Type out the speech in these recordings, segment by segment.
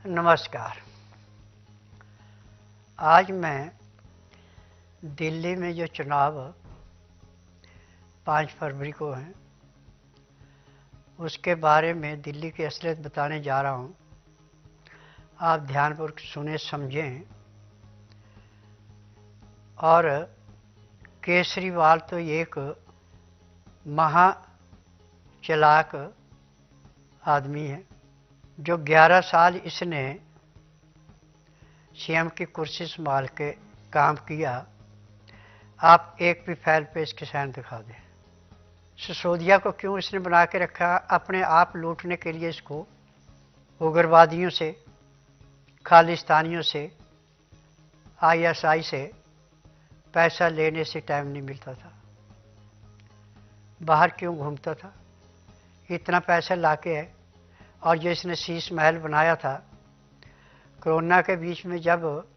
नमस्कार। आज मैं दिल्ली में जो चुनाव 5 फरवरी को हैं उसके बारे में दिल्ली की असलियत बताने जा रहा हूं। आप ध्यानपूर्वक सुने समझें। और केजरीवाल तो एक महा चालाक आदमी है जो 11 साल इसने सीएम की कुर्सी संभाल के काम किया। आप एक भी फाइल पे इसके साइन दिखा दें। सिसोदिया को क्यों इसने बना के रखा? अपने आप लूटने के लिए। इसको उग्रवादियों से, खालिस्तानियों से, आईएसआई से पैसा लेने से टाइम नहीं मिलता था। बाहर क्यों घूमता था? इतना पैसा लाके है। और जो इसने शीश महल बनाया था, कोरोना के बीच में जब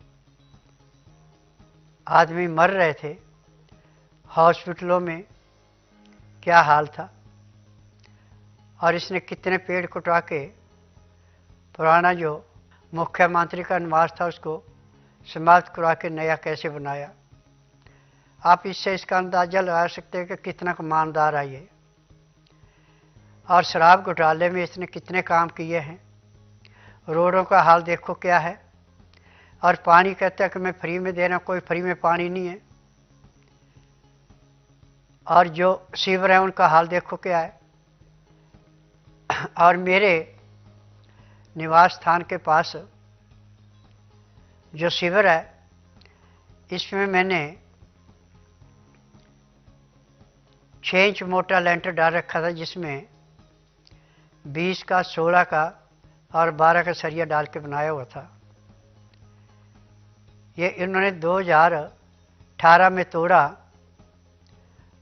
आदमी मर रहे थे हॉस्पिटलों में, क्या हाल था। और इसने कितने पेड़ कटवा के पुराना जो मुख्यमंत्री का निवास था उसको समाप्त करवा के नया कैसे बनाया। आप इससे इसका अंदाजा लगा सकते हैं कि कितना ईमानदार है ये। और शराब घोटाले में इसने कितने काम किए हैं। रोडों का हाल देखो क्या है। और पानी कहते हैं कि मैं फ्री में दे रहा हूं, कोई फ्री में पानी नहीं है। और जो सीवर है उनका हाल देखो क्या है। और मेरे निवास स्थान के पास जो सीवर है इसमें मैंने 6 इंच मोटा लेंटर डाल रखा था, जिसमें 20 का, 16 का और 12 का सरिया डाल के बनाया हुआ था। ये इन्होंने 2018 में तोड़ा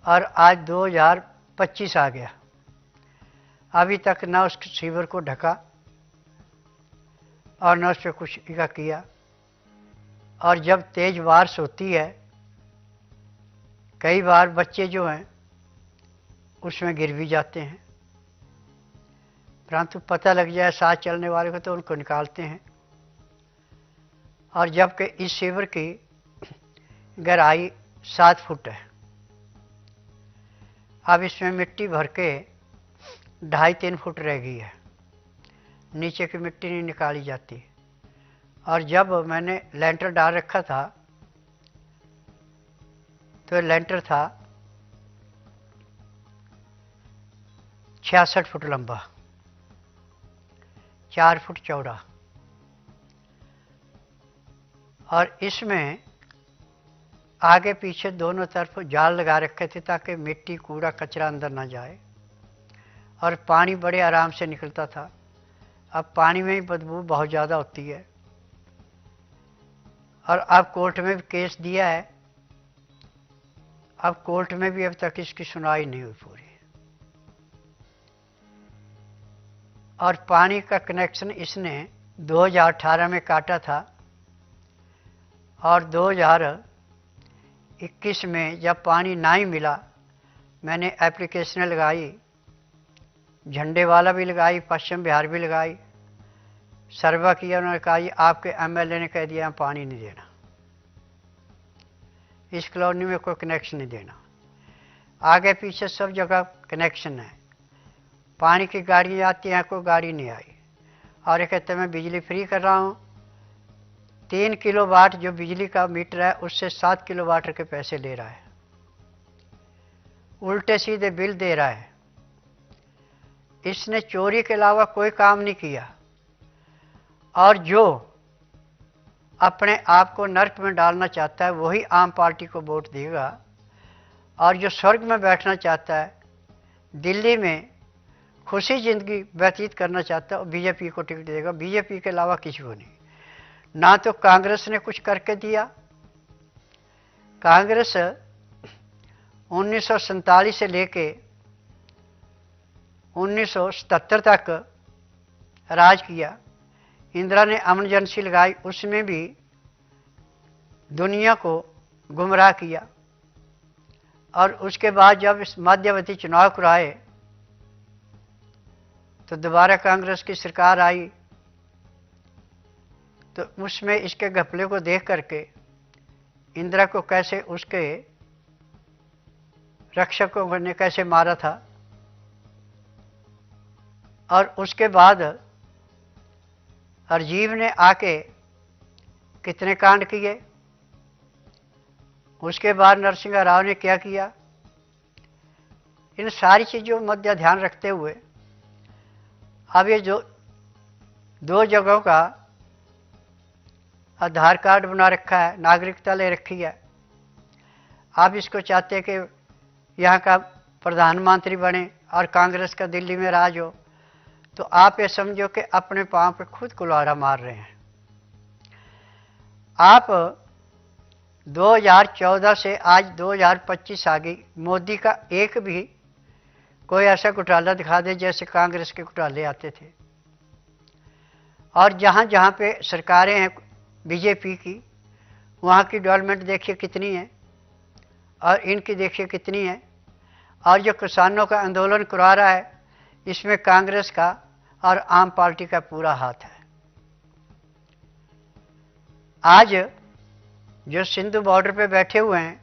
और आज 2025 आ गया। अभी तक ना उस सीवर को ढका और न उस पर कुछ किया। और जब तेज बारिश होती है कई बार बच्चे जो हैं उसमें गिर भी जाते हैं, परंतु पता लग जाए साथ चलने वाले को तो उनको निकालते हैं। और जबकि इस सीवर की गहराई 7 फुट है। अब इसमें मिट्टी भर के 2.5-3 फुट रह गई है। नीचे की मिट्टी नहीं निकाली जाती। और जब मैंने लेंटर डाल रखा था तो लेंटर था 66 फुट लंबा, 4 फुट चौड़ा। और इसमें आगे पीछे दोनों तरफ जाल लगा रखे थे ताकि मिट्टी, कूड़ा, कचरा अंदर ना जाए। और पानी बड़े आराम से निकलता था। अब पानी में ही बदबू बहुत ज़्यादा होती है। और अब कोर्ट में भी केस दिया है। अब कोर्ट में भी अब तक इसकी सुनवाई नहीं हुई पूरी। और पानी का कनेक्शन इसने 2018 में काटा था और 2021 में जब पानी ना ही मिला मैंने एप्लीकेशन लगाई, झंडे वाला भी लगाई, पश्चिम बिहार भी लगाई, सर्वे किया। उन्होंने कहा जी आपके एमएलए ने कह दिया पानी नहीं देना, इस कॉलोनी में कोई कनेक्शन नहीं देना। आगे पीछे सब जगह कनेक्शन है। पानी की गाड़ी आती है, कोई गाड़ी नहीं आई। और ये कहते हैं मैं बिजली फ्री कर रहा हूँ। 3 किलोवाट जो बिजली का मीटर है उससे 7 किलोवाट के पैसे ले रहा है। उल्टे सीधे बिल दे रहा है। इसने चोरी के अलावा कोई काम नहीं किया। और जो अपने आप को नर्क में डालना चाहता है वही आम पार्टी को वोट देगा। और जो स्वर्ग में बैठना चाहता है, दिल्ली में खुशी जिंदगी व्यतीत करना चाहता है, बीजेपी को टिकट देगा। बीजेपी के अलावा किसी को नहीं। ना तो कांग्रेस ने कुछ करके दिया। कांग्रेस 1947 से लेके 1977 तक राज किया। इंदिरा ने एमरजेंसी लगाई, उसमें भी दुनिया को गुमराह किया। और उसके बाद जब इस मध्यवर्ती चुनाव कराए तो दोबारा कांग्रेस की सरकार आई तो उसमें इसके घपले को देख करके इंदिरा को कैसे उसके रक्षकों ने कैसे मारा था, और उसके बाद राजीव ने आके कितने कांड किए, उसके बाद नरसिंह राव ने क्या किया, इन सारी चीज़ों मध्य ध्यान रखते हुए अब ये जो 2 जगहों का आधार कार्ड बना रखा है, नागरिकता ले रखी है, आप इसको चाहते हैं कि यहाँ का प्रधानमंत्री बने और कांग्रेस का दिल्ली में राज हो, तो आप ये समझो कि अपने पांव पे खुद कुल्हाड़ा मार रहे हैं। आप 2014 से आज 2025 आ गई, मोदी का एक भी कोई ऐसा घोटाला दिखा दे जैसे कांग्रेस के घोटाले आते थे। और जहाँ जहाँ पे सरकारें हैं बीजेपी की, वहाँ की डेवलपमेंट देखिए कितनी है और इनकी देखिए कितनी है। और जो किसानों का आंदोलन करवा रहा है, इसमें कांग्रेस का और आम पार्टी का पूरा हाथ है। आज जो सिंधु बॉर्डर पे बैठे हुए हैं,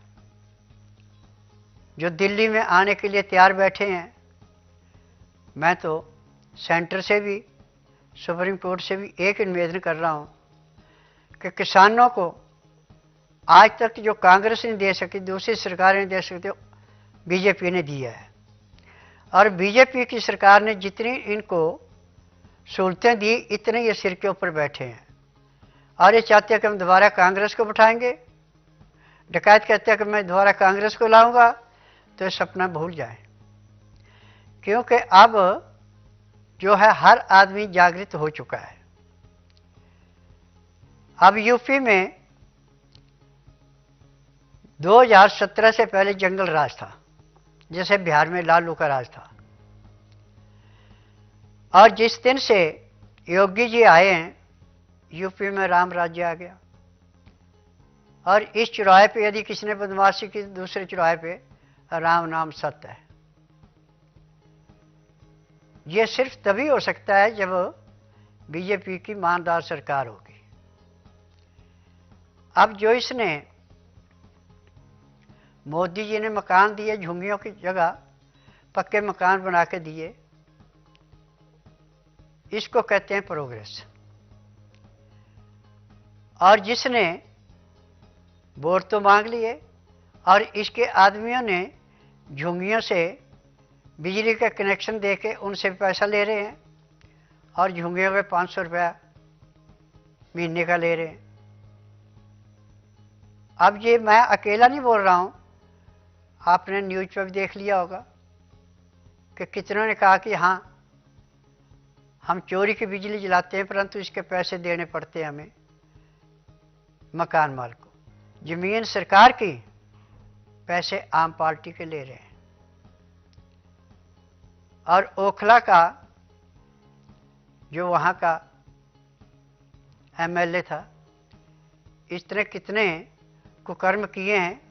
जो दिल्ली में आने के लिए तैयार बैठे हैं, मैं तो सेंटर से भी सुप्रीम कोर्ट से भी एक निवेदन कर रहा हूं कि किसानों को आज तक जो कांग्रेस ने दे सकी, दूसरी सरकारें नहीं दे सकती, बीजेपी ने दिया है। और बीजेपी की सरकार ने जितनी इनको सहूलतें दी, इतने ये सिर के ऊपर बैठे हैं और ये चाहते हैं कि हम दोबारा कांग्रेस को बिठाएंगे। डकैत कहते हैं कि मैं दोबारा कांग्रेस को लाऊंगा, तो ये सपना भूल जाए, क्योंकि अब जो है हर आदमी जागृत हो चुका है। अब यूपी में 2017 से पहले जंगल राज था, जैसे बिहार में लालू का राज था। और जिस दिन से योगी जी आए हैं, यूपी में राम राज्य आ गया। और इस चौराहे पे यदि किसी ने बदमाशी की, दूसरे चौराहे पे राम नाम सत्य है। ये सिर्फ तभी हो सकता है जब बीजेपी की ईमानदार सरकार होगी। अब जो इसने मोदी जी ने मकान दिए, झुंगियों की जगह पक्के मकान बना के दिए, इसको कहते हैं प्रोग्रेस। और जिसने वोट तो मांग लिए और इसके आदमियों ने झुंगियों से बिजली का कनेक्शन देके उनसे पैसा ले रहे हैं और झुंगियों के 500 रुपया महीने का ले रहे हैं। अब ये मैं अकेला नहीं बोल रहा हूं, आपने न्यूज पर भी देख लिया होगा कि कितनों ने कहा कि हाँ, हम चोरी की बिजली जलाते हैं, परंतु इसके पैसे देने पड़ते हैं हमें मकान माल को। जमीन सरकार की, पैसे आम पार्टी के ले रहे हैं। और ओखला का जो वहाँ का एमएलए था, इस तरह कितने कुकर्म किए हैं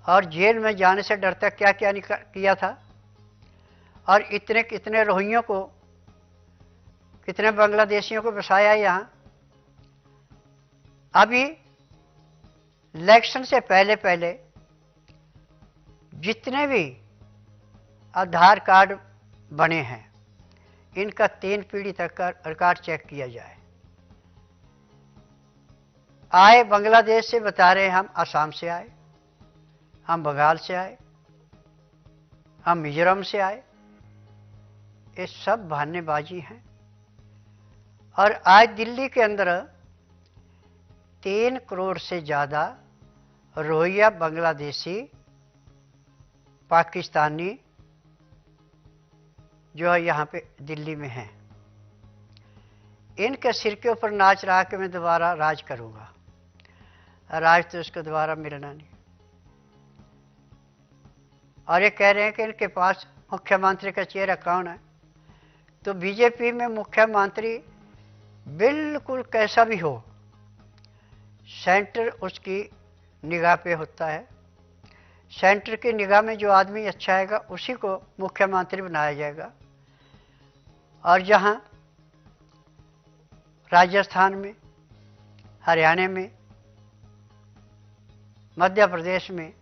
और जेल में जाने से डरता क्या क्या किया था। और इतने कितने रोहिंग्यों को, कितने बांग्लादेशियों को बसाया यहाँ। अभी इलेक्शन से पहले पहले जितने भी आधार कार्ड बने हैं, इनका 3 पीढ़ी तक का रिकॉर्ड चेक किया जाए। आए बांग्लादेश से बता रहे हैं, हम असम से आए, हम बंगाल से आए, हम मिजोरम से आए। ये सब बहानेबाजी हैं। और आज दिल्ली के अंदर 3 करोड़ से ज़्यादा रोहिंग्या, बांग्लादेशी, पाकिस्तानी जो है यहाँ पे दिल्ली में हैं। इनके सिर के ऊपर नाच रहा कि मैं दोबारा राज करूँगा। राज तो इसको दोबारा मिलना नहीं। और ये कह रहे हैं कि इनके पास मुख्यमंत्री का चेहरा कौन है। तो बीजेपी में मुख्यमंत्री बिल्कुल कैसा भी हो, सेंटर उसकी निगाह पे होता है। सेंटर की निगाह में जो आदमी अच्छा आएगा उसी को मुख्यमंत्री बनाया जाएगा। और जहां राजस्थान में हरियाणा में, मध्य प्रदेश में,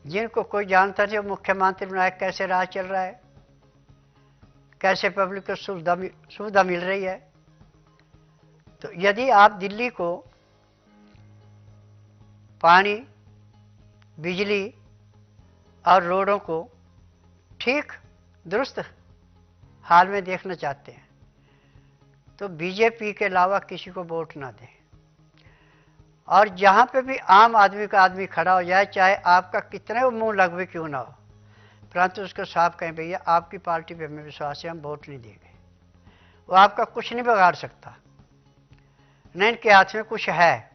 जिनको कोई जानता थे वो मुख्यमंत्री बनाया, कैसे राज चल रहा है, कैसे पब्लिक को सुविधा मिल रही है। तो यदि आप दिल्ली को पानी, बिजली और रोडों को ठीक दुरुस्त हाल में देखना चाहते हैं तो बीजेपी के अलावा किसी को वोट ना दें। और जहां पे भी आम आदमी का आदमी खड़ा हो जाए, चाहे आपका कितने वो मुंह लगवे क्यों ना हो, परंतु उसको साफ कहें भैया आपकी पार्टी पे हमें विश्वास है, हम वोट नहीं देंगे। वो आपका कुछ नहीं बिगाड़ सकता, न इनके हाथ में कुछ है।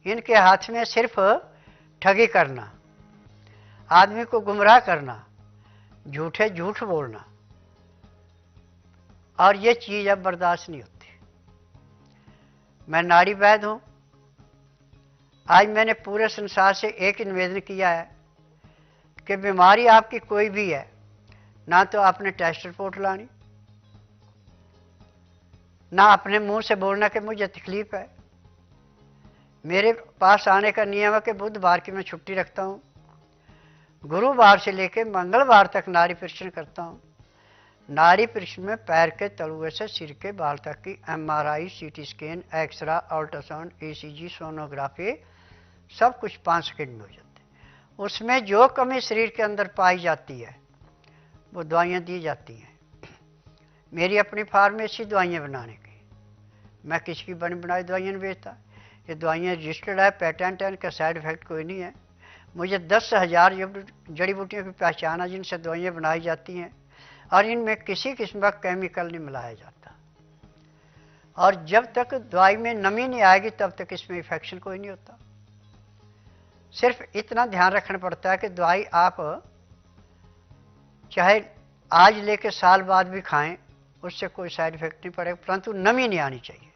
इनके हाथ में सिर्फ ठगी करना, आदमी को गुमराह करना, झूठे झूठ बोलना, और ये चीज अब बर्दाश्त नहीं होती। मैं नाड़ी वैद्य हूं। आज मैंने पूरे संसार से एक निवेदन किया है कि बीमारी आपकी कोई भी है, ना तो आपने टेस्ट रिपोर्ट लानी, ना अपने मुंह से बोलना कि मुझे तकलीफ है। मेरे पास आने का नियम है कि बुधवार की मैं छुट्टी रखता हूं, गुरुवार से लेकर मंगलवार तक नाड़ी परीक्षण करता हूं। नाड़ी परीक्षण में पैर के तलुए से सिर के बाल तक की MRI, CT scan, X-ray, ultrasound, ECG, sonography, सब कुछ 5 सेकंड में हो जाते हैं। उसमें जो कमी शरीर के अंदर पाई जाती है वो दवाइयाँ दी जाती हैं। मेरी अपनी फार्मेसी दवाइयाँ बनाने की, मैं किसी की बनी बनाई दवाइयाँ नहीं बेचता। ये दवाइयाँ रजिस्टर्ड है, पेटेंट है, इनका साइड इफेक्ट कोई नहीं है। मुझे 10,000 जड़ी बूटियों की पहचान है जिनसे दवाइयाँ बनाई जाती हैं, और इनमें किसी किस्म का केमिकल नहीं मिलाया जाता। और जब तक दवाई में नमी नहीं आएगी तब तक इसमें इन्फेक्शन कोई नहीं होता। सिर्फ इतना ध्यान रखना पड़ता है कि दवाई आप चाहे आज लेके साल बाद भी खाएं, उससे कोई साइड इफेक्ट नहीं पड़ेगा, परंतु नमी नहीं आनी चाहिए।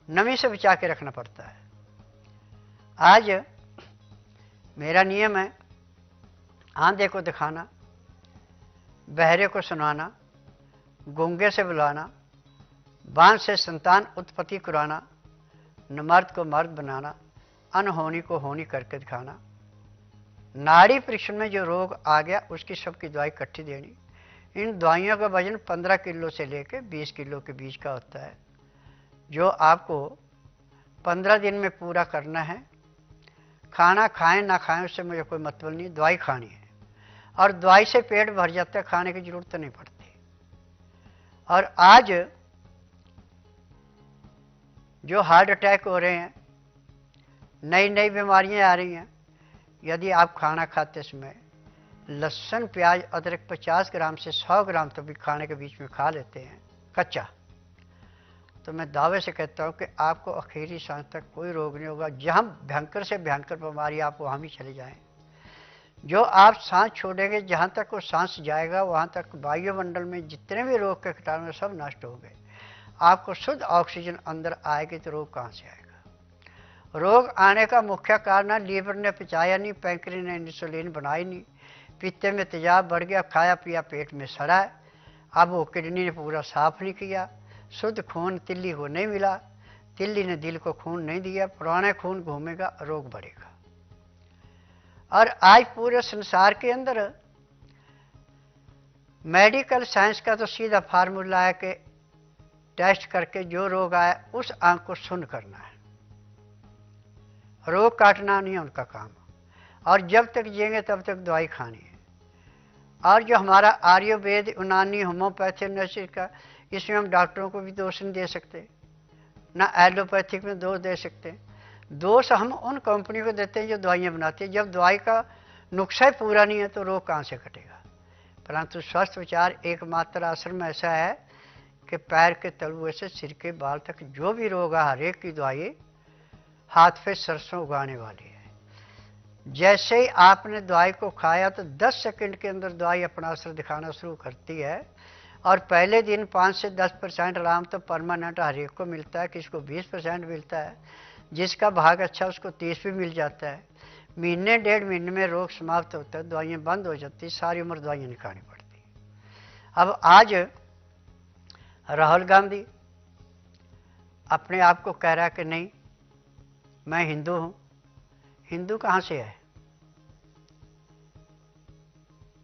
नमी से बचा के रखना पड़ता है। आज मेरा नियम है आंधे को दिखाना, बहरे को सुनाना, गूंगे से बुलाना, बांझ से संतान उत्पत्ति कराना, न मर्द को मर्द बनाना, अनहोनी को होनी करके दिखाना। नाड़ी परीक्षण में जो रोग आ गया उसकी सबकी दवाई इकट्ठी देनी। इन दवाइयों का वजन 15 किलो से लेकर 20 किलो के बीच का होता है, जो आपको 15 दिन में पूरा करना है। खाना खाएं ना खाएं उससे मुझे कोई मतलब नहीं, दवाई खानी है, और दवाई से पेट भर जाता है, खाने की जरूरत नहीं पड़ती। और आज जो हार्ट अटैक हो रहे हैं, नई नई बीमारियां आ रही हैं, यदि आप खाना खाते समय लहसुन, प्याज, अदरक 50 ग्राम से 100 ग्राम तो भी खाने के बीच में खा लेते हैं कच्चा, तो मैं दावे से कहता हूं कि आपको आखिरी सांस तक कोई रोग नहीं होगा। जहां भयंकर से भयंकर बीमारी आप वहां भी चले जाएं। जो आप सांस छोड़ेंगे, जहां तक वो सांस जाएगा वहां तक वायुमंडल में जितने भी रोग के कीटाणु सब नष्ट हो गए। आपको शुद्ध ऑक्सीजन अंदर आएगी तो रोग कहां से आएगा। रोग आने का मुख्य कारण है लीवर ने पचाया नहीं, पैंक्रियाज ने इंसुलिन बनाई नहीं, पित्ते में तेजाब बढ़ गया, खाया पिया पेट में सड़ा है, अब वो किडनी ने पूरा साफ नहीं किया, शुद्ध खून तिल्ली को नहीं मिला, तिल्ली ने दिल को खून नहीं दिया, पुराना खून घूमेगा, रोग बढ़ेगा। और आज पूरे संसार के अंदर मेडिकल साइंस का तो सीधा फार्मूला है कि टेस्ट करके जो रोग आए उस आंख को सुन्न करना है, रोग काटना नहीं है उनका काम। और जब तक जिएंगे तब तक दवाई खानी है। और जो हमारा आयुर्वेद, यूनानी, होम्योपैथी, नैसर्गिक का, इसमें हम डॉक्टरों को भी दोष नहीं दे सकते, ना एलोपैथिक में दोष दे सकते। दोष हम उन कंपनियों को देते हैं जो दवाइयाँ बनाती है। जब दवाई का नुस्खा पूरा नहीं है तो रोग कहाँ से कटेगा। परंतु स्वस्थ विचार एकमात्र आश्रम ऐसा है कि पैर के तलुए से सिर के बाल तक जो भी रोग है हर एक की दवाई हाथ पे सरसों उगाने वाली है। जैसे ही आपने दवाई को खाया तो 10 सेकंड के अंदर दवाई अपना असर दिखाना शुरू करती है, और पहले दिन 5 से 10% आराम तो परमानेंट हर एक को मिलता है, किसी को 20% मिलता है, जिसका भाग अच्छा उसको 30 भी मिल जाता है। महीने 1.5 महीने में रोग समाप्त होता है, दवाइयाँ बंद हो जाती, सारी उम्र दवाइयाँ नहीं खानी पड़ती। अब आज राहुल गांधी अपने आप को कह रहा है कि नहीं मैं हिंदू हूं। हिंदू कहां से है?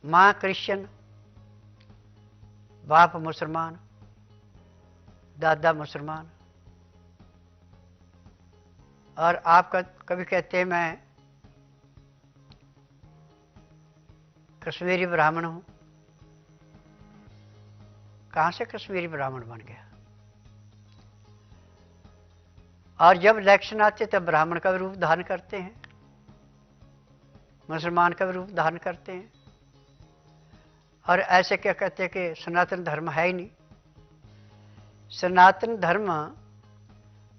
मां क्रिश्चियन, बाप मुसलमान, दादा मुसलमान, और आप कभी कहते हैं मैं कश्मीरी ब्राह्मण हूं। कहां से कश्मीरी ब्राह्मण बन गया? और जब इलेक्शन आते तब ब्राह्मण का भी रूप धारण करते हैं, मुसलमान का भी रूप धारण करते हैं, और ऐसे क्या कहते हैं कि सनातन धर्म है ही नहीं। सनातन धर्म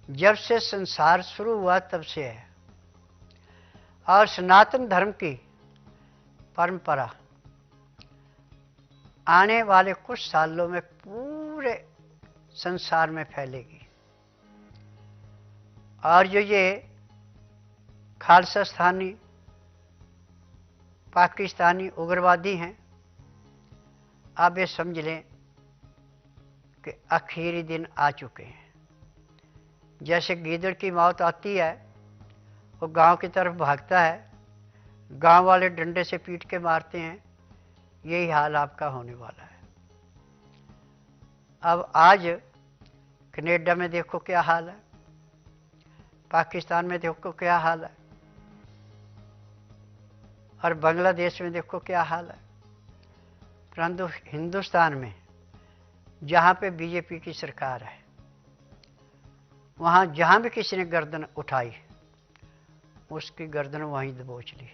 जब से संसार शुरू हुआ तब से है, और सनातन धर्म की परंपरा आने वाले कुछ सालों में पूरे संसार में फैलेगी। और जो ये खालिस्तानी पाकिस्तानी उग्रवादी हैं, आप ये समझ लें कि आखिरी दिन आ चुके हैं। जैसे गीदड़ की मौत आती है, वो गांव की तरफ भागता है, गांव वाले डंडे से पीट के मारते हैं, यही हाल आपका होने वाला है। अब आज कनाडा में देखो क्या हाल है, पाकिस्तान में देखो क्या हाल है, और बांग्लादेश में देखो क्या हाल है। परंतु हिंदुस्तान में जहाँ पे बीजेपी की सरकार है, वहाँ जहाँ भी किसी ने गर्दन उठाई उसकी गर्दन वहीं दबोच ली।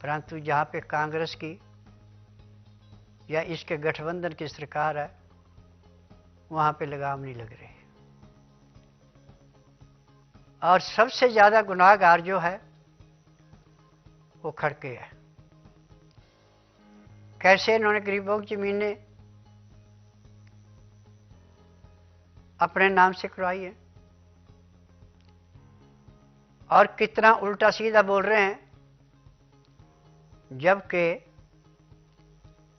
परंतु जहाँ पे कांग्रेस की या इसके गठबंधन की सरकार है, वहाँ पे लगाम नहीं लग रही। और सबसे ज़्यादा गुनाहगार जो है वो खड़के है। कैसे इन्होंने गरीबों की ज़मीनें अपने नाम से करवाई है, और कितना उल्टा सीधा बोल रहे हैं, जबकि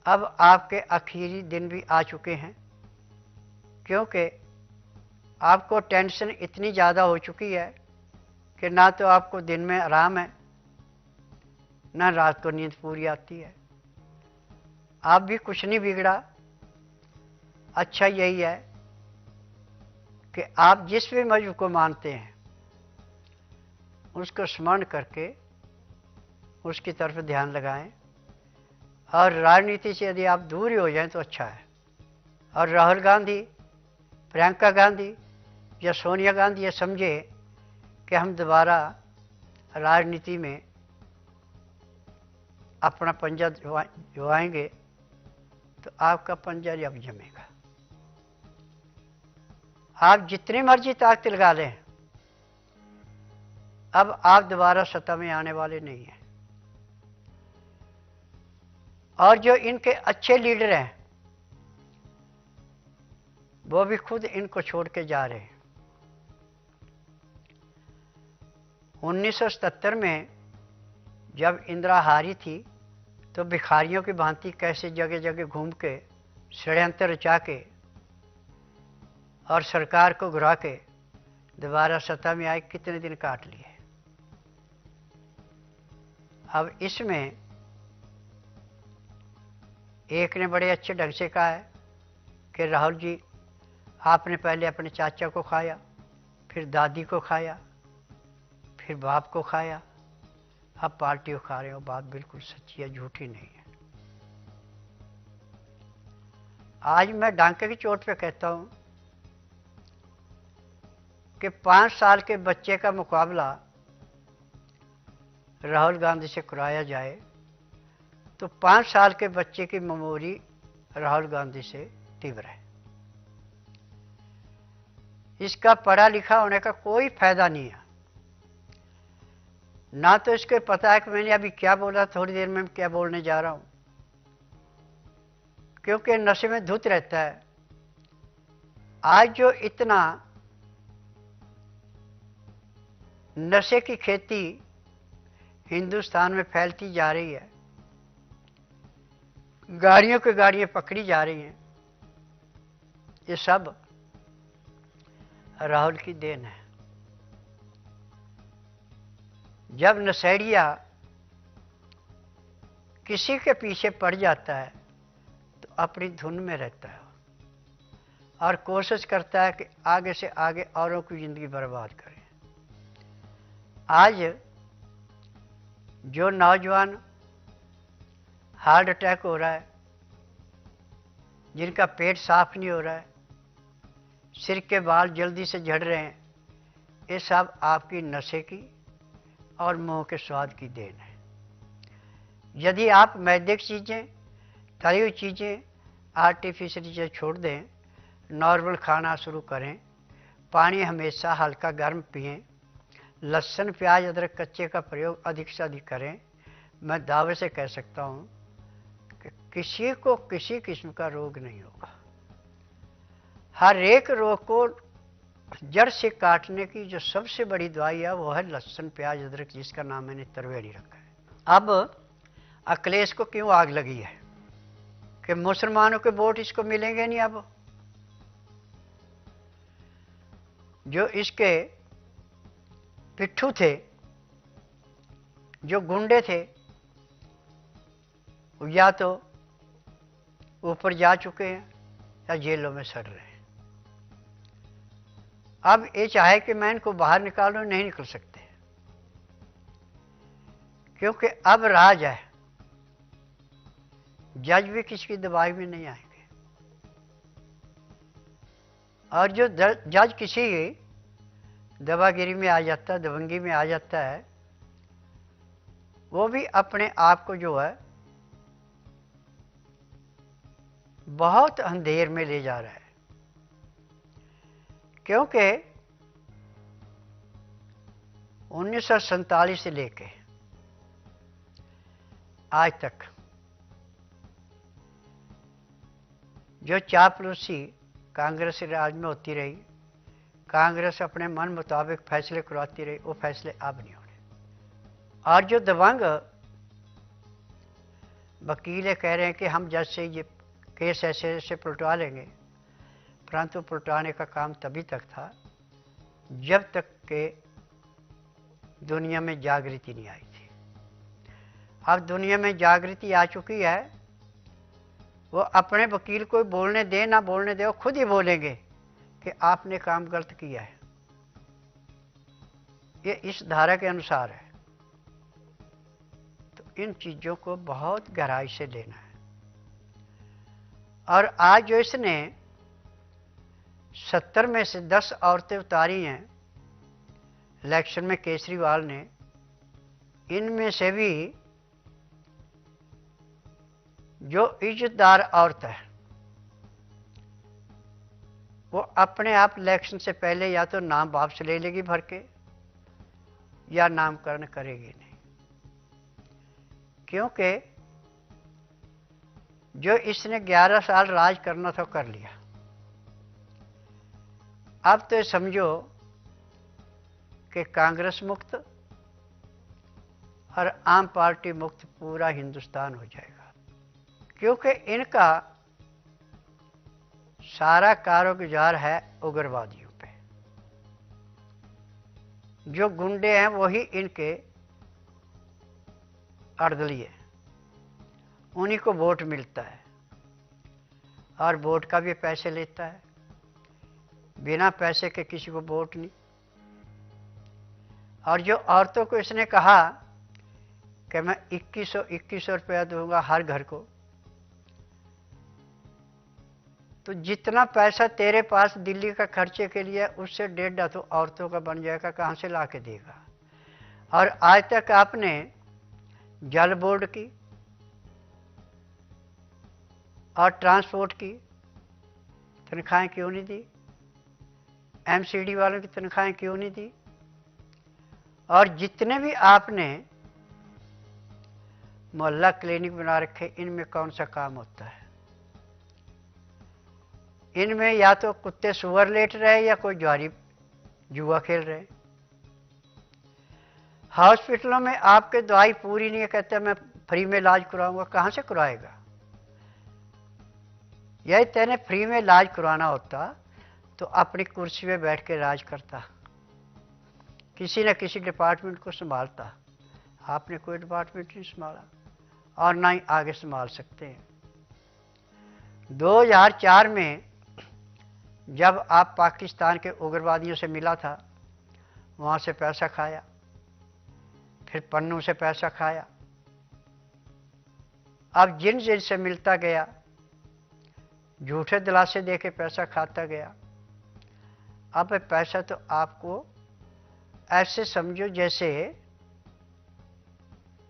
अब आपके आखिरी दिन भी आ चुके हैं। क्योंकि आपको टेंशन इतनी ज़्यादा हो चुकी है कि ना तो आपको दिन में आराम है, ना रात को नींद पूरी आती है। आप भी कुछ नहीं बिगड़ा, अच्छा यही है कि आप जिस भी मजहब को मानते हैं उसको स्मरण करके उसकी तरफ ध्यान लगाएं, और राजनीति से यदि आप दूर ही हो जाएं तो अच्छा है। और राहुल गांधी, प्रियंका गांधी या सोनिया गांधी ये समझे कि हम दोबारा राजनीति में अपना पंजा जमाएंगे तो आपका पंजा जब जमेगा। आप जितनी मर्जी ताकत लगा लें, अब आप दोबारा सत्ता में आने वाले नहीं हैं। और जो इनके अच्छे लीडर हैं वो भी खुद इनको छोड़ के जा रहे हैं। 1977 में जब इंदिरा हारी थी तो भिखारियों की भांति कैसे जगह जगह घूम के षड्यंत्र रचा के और सरकार को घुरा के दोबारा सत्ता में आए, कितने दिन काट लिए। अब इसमें एक ने बड़े अच्छे ढंग से कहा है कि राहुल जी, आपने पहले अपने चाचा को खाया, फिर दादी को खाया, फिर बाप को खाया, अब पार्टी को खा रहे हो। बात बिल्कुल सच्ची है, झूठी नहीं है। आज मैं डांके की चोट पे कहता हूं कि 5 साल के बच्चे का मुकाबला राहुल गांधी से कराया जाए तो 5 साल के बच्चे की मेमोरी राहुल गांधी से तीव्र है। इसका पढ़ा लिखा होने का कोई फायदा नहीं है। ना तो इसको पता है कि मैंने अभी क्या बोला, थोड़ी देर में क्या बोलने जा रहा हूं, क्योंकि नशे में धुत रहता है। आज जो इतना नशे की खेती हिंदुस्तान में फैलती जा रही है, गाड़ियों की गाड़ियां पकड़ी जा रही हैं, ये सब राहुल की देन है। जब नशेड़िया किसी के पीछे पड़ जाता है तो अपनी धुन में रहता है और कोशिश करता है कि आगे से आगे औरों की जिंदगी बर्बाद करे। आज जो नौजवान हार्ट अटैक हो रहा है, जिनका पेट साफ नहीं हो रहा है, सिर के बाल जल्दी से झड़ रहे हैं, ये सब आपकी नशे की और मुंह के स्वाद की देन है। यदि आप मैदे की चीज़ें, तली हुई चीज़ें, आर्टिफिशियल चीज़ें छोड़ दें, नॉर्मल खाना शुरू करें, पानी हमेशा हल्का गर्म पिएं, लहसुन प्याज अदरक कच्चे का प्रयोग अधिक से अधिक करें, मैं दावे से कह सकता हूँ कि किसी को किसी किस्म का रोग नहीं होगा। हर एक रोग को जड़ से काटने की जो सबसे बड़ी दवाई है वो है लहसुन प्याज अदरक, जिसका नाम मैंने त्रिवेणी रखा है। अब अखिलेश को क्यों आग लगी है कि मुसलमानों के वोट इसको मिलेंगे नहीं। अब जो इसके पिट्ठू थे, जो गुंडे थे, या तो ऊपर जा चुके हैं या जेलों में सड़ रहे हैं। अब ये चाहे कि मैं इनको बाहर निकालूं, नहीं निकल सकते, क्योंकि अब राज है। जज भी किसी की दबाई में नहीं आएंगे, और जो जज किसी दबागिरी में आ जाता है, दबंगी में आ जाता है, वो भी अपने आप को जो है बहुत अंधेर में ले जा रहा है। क्योंकि 1947 से लेके आज तक जो चापलूसी कांग्रेस राज में होती रही, कांग्रेस अपने मन मुताबिक फैसले करवाती रही, वो फैसले अब नहीं हो रहे। और जो दबंग वकील कह रहे हैं कि हम जज से ये केस ऐसे ऐसे पलटवा लेंगे, परंतु पलटाने का काम तभी तक था जब तक के दुनिया में जागृति नहीं आई थी। अब दुनिया में जागृति आ चुकी है, वो अपने वकील को बोलने दे ना बोलने दे, वो खुद ही बोलेंगे कि आपने काम गलत किया है। ये इस धारा के अनुसार है। तो इन चीजों को बहुत गहराई से लेना है। और आज जो इसने 70 में से 10 औरतें उतारी हैं इलेक्शन में केजरीवाल ने, इनमें से भी जो इज्जतदार औरत है वो अपने आप इलेक्शन से पहले या तो नाम बाप से ले लेगी भर के, या नामकरण करेगी नहीं। क्योंकि जो इसने 11 साल राज करना था कर लिया। अब तो समझो कि कांग्रेस मुक्त और आम पार्टी मुक्त पूरा हिंदुस्तान हो जाएगा। क्योंकि इनका सारा कारोबार है उग्रवादियों पे। जो गुंडे हैं वही इनके अर्दली है, उन्हीं को वोट मिलता है, और वोट का भी पैसे लेता है। बिना पैसे के किसी को वोट नहीं। और जो औरतों को इसने कहा कि मैं 2100 रुपया दूंगा हर घर को, तो जितना पैसा तेरे पास दिल्ली का खर्चे के लिए उससे 1.5 तो औरतों का बन जाएगा, कहाँ से ला के देगा। और आज तक आपने जल बोर्ड की और ट्रांसपोर्ट की तनख्वाहें क्यों नहीं दी? एमसीडी वालों की तनख्वाहें क्यों नहीं दी? और जितने भी आपने मोहल्ला क्लिनिक बना रखे, इनमें कौन सा काम होता है? इनमें या तो कुत्ते सुअर लेट रहे या कोई ज्वारी जुआ खेल रहे। हॉस्पिटलों में आपके दवाई पूरी नहीं है, कहते मैं फ्री में इलाज कराऊंगा। कहां से कराएगा? यही तेने फ्री में इलाज करवाना होता तो अपनी कुर्सी में बैठ के राज करता, किसी न किसी डिपार्टमेंट को संभालता। आपने कोई डिपार्टमेंट नहीं संभाला और ना ही आगे संभाल सकते हैं। 2004 में जब आप पाकिस्तान के उग्रवादियों से मिला था, वहाँ से पैसा खाया, फिर पन्नू से पैसा खाया। अब जिन जिन से मिलता गया, झूठे दिलासे दे के पैसा खाता गया। अब पैसा तो आपको ऐसे समझो जैसे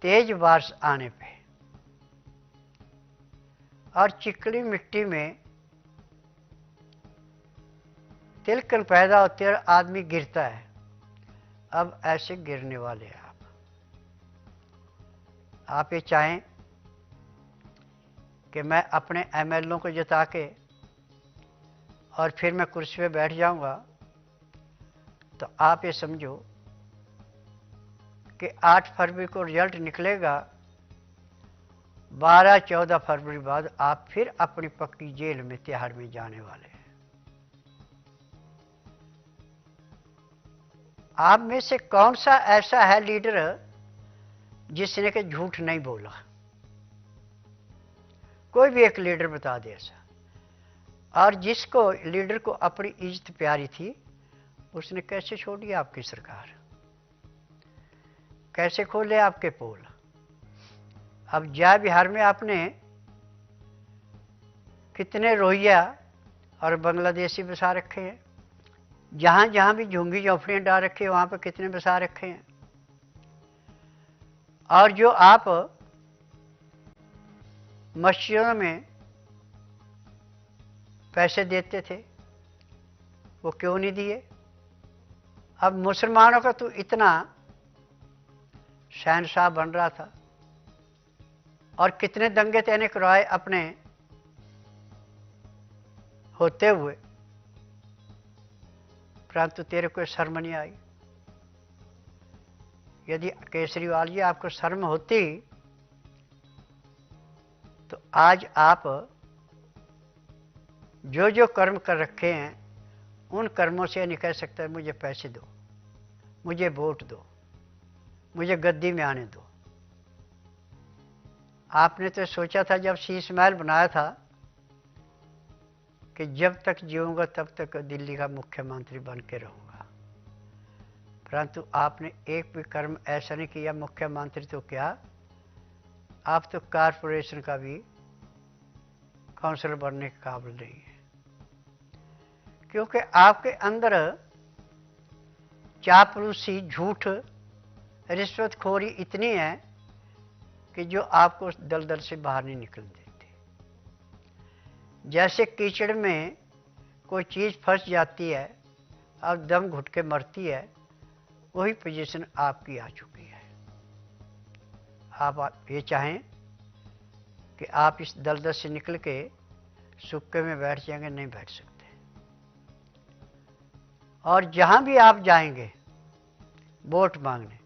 तेज बारिश आने पे और चिकनी मिट्टी में तिलकन पैदा होती है और आदमी गिरता है। अब ऐसे गिरने वाले हैं आप ये चाहें कि मैं अपने एमएलओ को जिता के और फिर मैं कुर्सी पे बैठ जाऊंगा, तो आप ये समझो कि 8 फरवरी को रिजल्ट निकलेगा, 12-14 फरवरी बाद आप फिर अपनी पक्की जेल में, तिहाड़ में जाने वाले हैं। आप में से कौन सा ऐसा है लीडर जिसने कि झूठ नहीं बोला? कोई भी एक लीडर बता दे ऐसा। और जिसको लीडर को अपनी इज्जत प्यारी थी, उसने कैसे छोड़ी आपकी सरकार, कैसे खोले आपके पोल? अब जय बिहार में आपने कितने रोहिंग्या और बांग्लादेशी बसा रखे हैं, जहां जहां भी झुंगी झोंपड़ियां डाल रखी है वहां पर कितने बसा रखे हैं। और जो आप मस्जिदों में पैसे देते थे, वो क्यों नहीं दिए? अब मुसलमानों का तो इतना शहनशाह बन रहा था और कितने दंगे तेने करवाए अपने होते हुए, परंतु तेरे को शर्म नहीं आई। यदि केजरीवाल जी आपको शर्म होती तो आज आप जो जो कर्म कर रखे हैं उन कर्मों से नहीं कह सकता मुझे पैसे दो, मुझे वोट दो, मुझे गद्दी में आने दो। आपने तो सोचा था जब शीश महल बनाया था कि जब तक जीऊंगा तब तक दिल्ली का मुख्यमंत्री बन के रहूंगा, परंतु आपने एक भी कर्म ऐसा नहीं किया। मुख्यमंत्री तो क्या, आप तो कारपोरेशन का भी काउंसिलर बनने के काबिल नहीं है, क्योंकि आपके अंदर चापलूसी, झूठ, रिश्वतखोरी इतनी है कि जो आपको दलदल से बाहर नहीं निकल देती। जैसे कीचड़ में कोई चीज़ फंस जाती है और दम घुट के मरती है, वही पोजीशन आपकी आ चुकी है। आप ये चाहें कि आप इस दलदल से निकल के सुक्के में बैठ जाएंगे, नहीं बैठ सकते। और जहां भी आप जाएंगे वोट मांगने,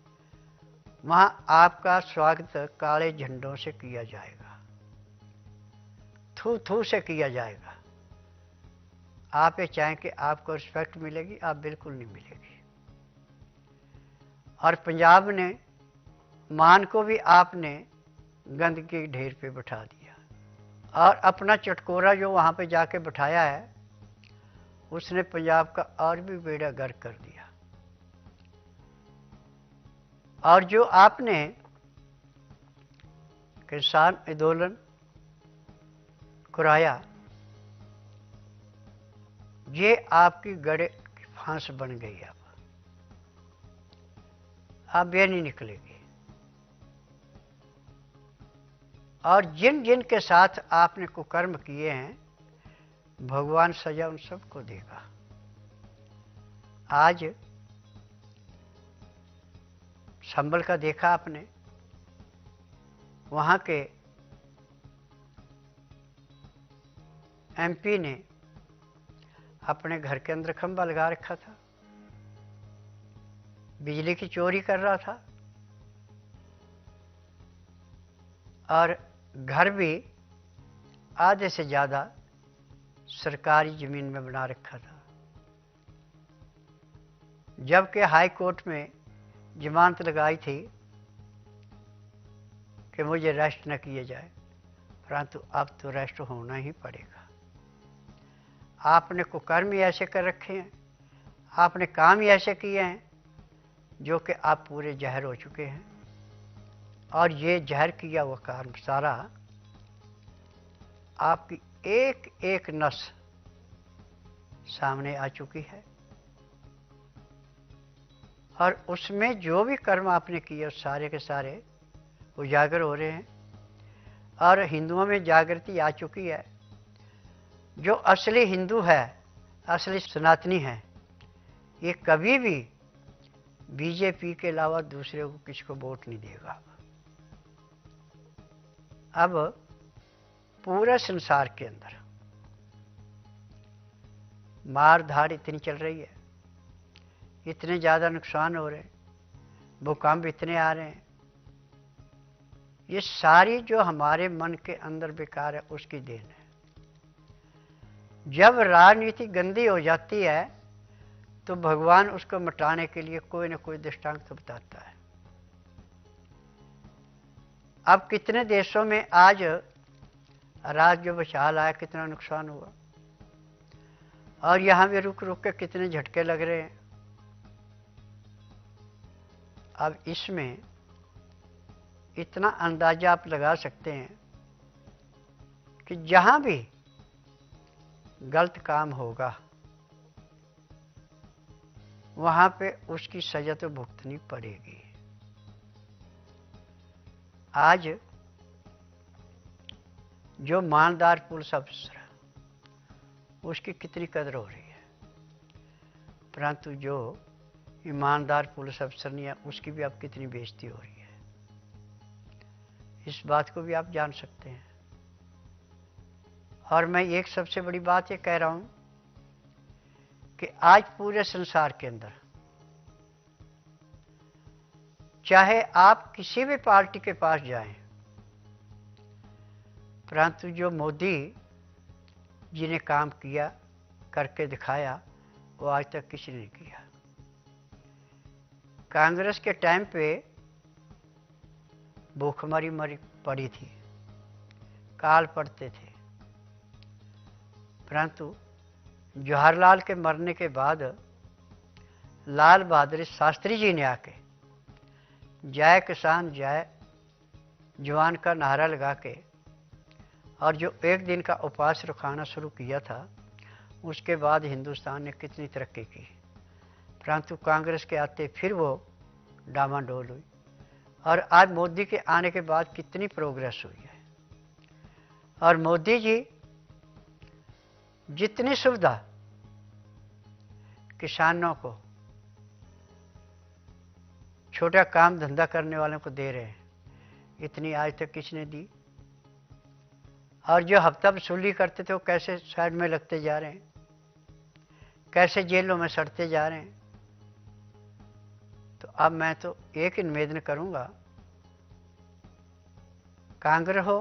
वहां आपका स्वागत काले झंडों से किया जाएगा, थू थू से किया जाएगा। आप ये चाहें कि आपको रिस्पेक्ट मिलेगी, आप बिल्कुल नहीं मिलेगी। और पंजाब ने मान को भी आपने गंदगी के ढेर पे बैठा दिया और अपना चटकोरा जो वहां पे जाके बैठाया है, उसने पंजाब का और भी बेड़ा गर्क कर दिया। और जो आपने किसान आंदोलन कराया, ये आपकी गड़े की फांस बन गई। अब ये नहीं निकलेगी। और जिन जिन के साथ आपने कुकर्म किए हैं, भगवान सजा उन सबको देगा। आज संभल का देखा आपने, वहां के एमपी ने अपने घर के अंदर खंभा लगा रखा था, बिजली की चोरी कर रहा था और घर भी आधे से ज्यादा सरकारी जमीन में बना रखा था। जबकि हाई कोर्ट में जमानत लगाई थी कि मुझे अरेस्ट न किया जाए, परंतु अब तो अरेस्ट होना ही पड़ेगा। आपने कुकर्म ही ऐसे कर रखे हैं, आपने काम ही ऐसे किए हैं जो कि आप पूरे जहर हो चुके हैं। और ये जहर किया हुआ काम सारा आपकी एक एक नस सामने आ चुकी है, और उसमें जो भी कर्म आपने किए सारे के सारे उजागर हो रहे हैं। और हिंदुओं में जागृति आ चुकी है। जो असली हिंदू है, असली सनातनी है, ये कभी भी बीजेपी के अलावा दूसरे को किसी को वोट नहीं देगा। अब पूरे संसार के अंदर मार धाड़ इतनी चल रही है, इतने ज़्यादा नुकसान हो रहे हैं, भूकंप इतने आ रहे हैं, ये सारी जो हमारे मन के अंदर बेकार है उसकी देन है। जब राजनीति गंदी हो जाती है तो भगवान उसको मिटाने के लिए कोई ना कोई दृष्टांत तो बताता है। अब कितने देशों में आज राज जो बचाल आया, कितना नुकसान हुआ, और यहां भी रुक रुक के कितने झटके लग रहे हैं। अब इसमें इतना अंदाजा आप लगा सकते हैं कि जहां भी गलत काम होगा वहां पे उसकी सजा तो भुगतनी पड़ेगी। आज जो ईमानदार पुलिस अफसर है उसकी कितनी कदर हो रही है, परंतु जो ईमानदार पुलिस अफसर नहीं है उसकी भी अब कितनी बेइज्जती हो रही है। इस बात को भी आप जान सकते हैं। और मैं एक सबसे बड़ी बात ये कह रहा हूं कि आज पूरे संसार के अंदर चाहे आप किसी भी पार्टी के पास जाएं, परंतु जो मोदी जी ने काम किया, करके दिखाया, वो आज तक किसी ने नहीं किया। कांग्रेस के टाइम पे भूखमरी मरी पड़ी थी, काल पड़ते थे, परंतु जवाहरलाल के मरने के बाद लाल बहादुर शास्त्री जी ने आके जय किसान जय जवान का नारा लगा के और जो एक दिन का उपवास रखाना शुरू किया था, उसके बाद हिंदुस्तान ने कितनी तरक्की की। परंतु कांग्रेस के आते फिर वो डामाडोल हुई, और आज मोदी के आने के बाद कितनी प्रोग्रेस हुई है। और मोदी जी जितनी सुविधा किसानों को, छोटा काम धंधा करने वालों को दे रहे हैं, इतनी आज तक किसने दी। और जो हफ्ता वसूली करते थे वो कैसे साइड में लगते जा रहे हैं, कैसे जेलों में सड़ते जा रहे हैं। तो अब मैं तो एक निवेदन करूंगा, कांग्रेस हो,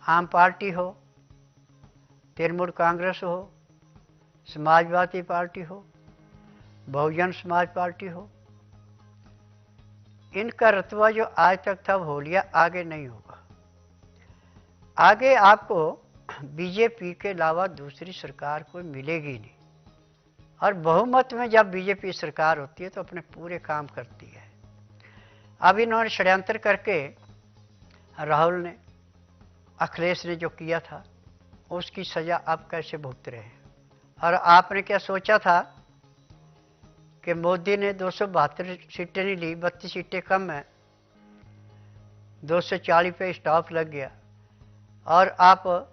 आम पार्टी हो, तृणमूल कांग्रेस हो, समाजवादी पार्टी हो, बहुजन समाज पार्टी हो, इनका रतबा जो आज तक था वो हो लिया, आगे नहीं होगा। आगे आपको बीजेपी के अलावा दूसरी सरकार कोई मिलेगी नहीं। और बहुमत में जब बीजेपी सरकार होती है तो अपने पूरे काम करती है। अब इन्होंने षड्यंत्र करके राहुल ने, अखिलेश ने जो किया था उसकी सजा आप कैसे भुगत रहे हैं। और आपने क्या सोचा था कि मोदी ने 272 सीटें नहीं ली, 32 सीटें कम है, 240 पे स्टॉप लग गया, और आप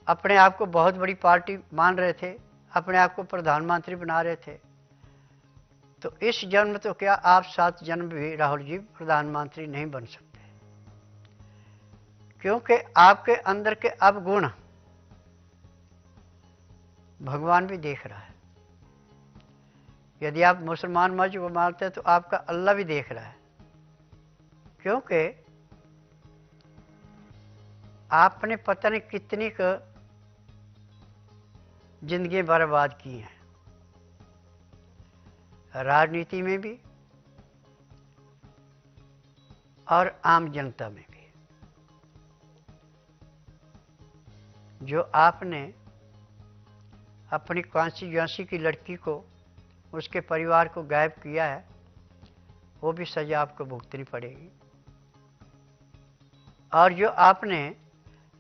अपने आप को बहुत बड़ी पार्टी मान रहे थे, अपने आप को प्रधानमंत्री बना रहे थे। तो इस जन्म तो क्या, आप 7 जन्म भी राहुल जी प्रधानमंत्री नहीं बन सकते, क्योंकि आपके अंदर के अब गुण भगवान भी देख रहा है। यदि आप मुसलमान मस्जिद को मानते हैं तो आपका अल्लाह भी देख रहा है, क्योंकि आपने पता नहीं कितनी जिंदगी बर्बाद की हैं। राजनीति में भी और आम जनता में भी। जो आपने अपनी कॉन्स्टिट्यूएंसी की लड़की को, उसके परिवार को गायब किया है, वो भी सजा आपको भुगतनी पड़ेगी। और जो आपने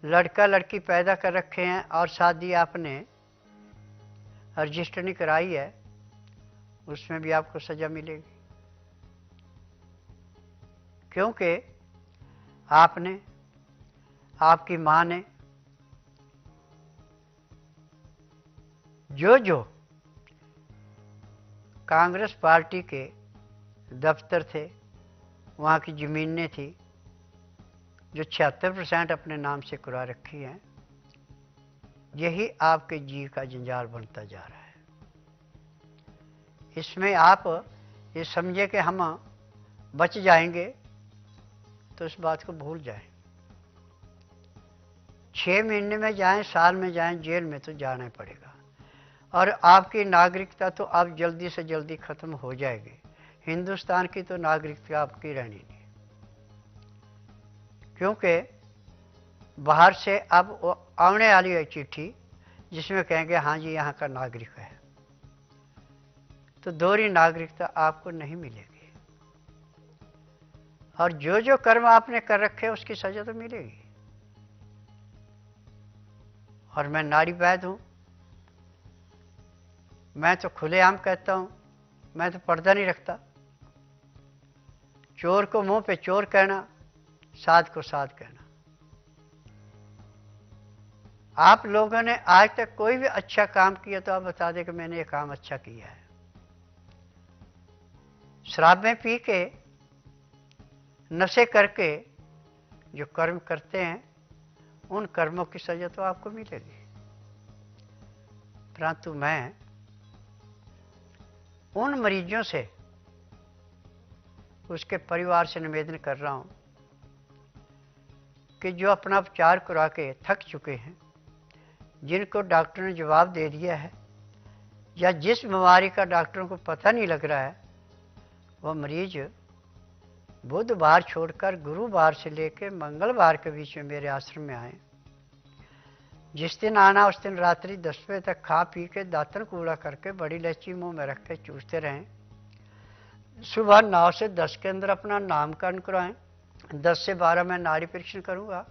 लड़का लड़की पैदा कर रखे हैं और शादी आपने रजिस्टर नहीं कराई है, उसमें भी आपको सजा मिलेगी। क्योंकि आपने, आपकी मां ने जो कांग्रेस पार्टी के दफ्तर थे, वहाँ की ज़मीनें थी, जो 76% अपने नाम से करा रखी हैं, यही आपके जीव का जंजाल बनता जा रहा है। इसमें आप ये समझे कि हम बच जाएंगे, तो इस बात को भूल जाएं। 6 महीने में जाएं, साल में जाएं, जेल में तो जाना ही पड़ेगा। और आपकी नागरिकता तो अब जल्दी से जल्दी खत्म हो जाएगी। हिंदुस्तान की तो नागरिकता आपकी रहनी नहीं, क्योंकि बाहर से अब आने वाली है चिट्ठी जिसमें कहेंगे हाँ जी यहाँ का नागरिक है, तो दोहरी नागरिकता आपको नहीं मिलेगी। और जो कर्म आपने कर रखे उसकी सजा तो मिलेगी। और मैं नारी वैद हूं, मैं तो खुलेआम कहता हूं, मैं तो पर्दा नहीं रखता। चोर को मुंह पे चोर कहना, साध को साध कहना। आप लोगों ने आज तक कोई भी अच्छा काम किया तो आप बता दें कि मैंने ये काम अच्छा किया है। शराबें पी के, नशे करके जो कर्म करते हैं, उन कर्मों की सजा तो आपको मिलेगी। परंतु मैं उन मरीजों से, उसके परिवार से निवेदन कर रहा हूं कि जो अपना उपचार करा के थक चुके हैं, जिनको डॉक्टर ने जवाब दे दिया है, या जिस बीमारी का डॉक्टरों को पता नहीं लग रहा है, वह मरीज बुधवार छोड़कर गुरुवार से लेकर मंगलवार के बीच में मेरे आश्रम में आए। जिस दिन आना उस दिन रात्रि 10 बजे तक खा पी के दातन कूड़ा करके बड़ी इलायची मुंह में रख के चूसते रहें। सुबह 9 से 10 के अंदर अपना नामकरण कराएं। 10 से 12 मैं नाड़ी परीक्षण करूंगा।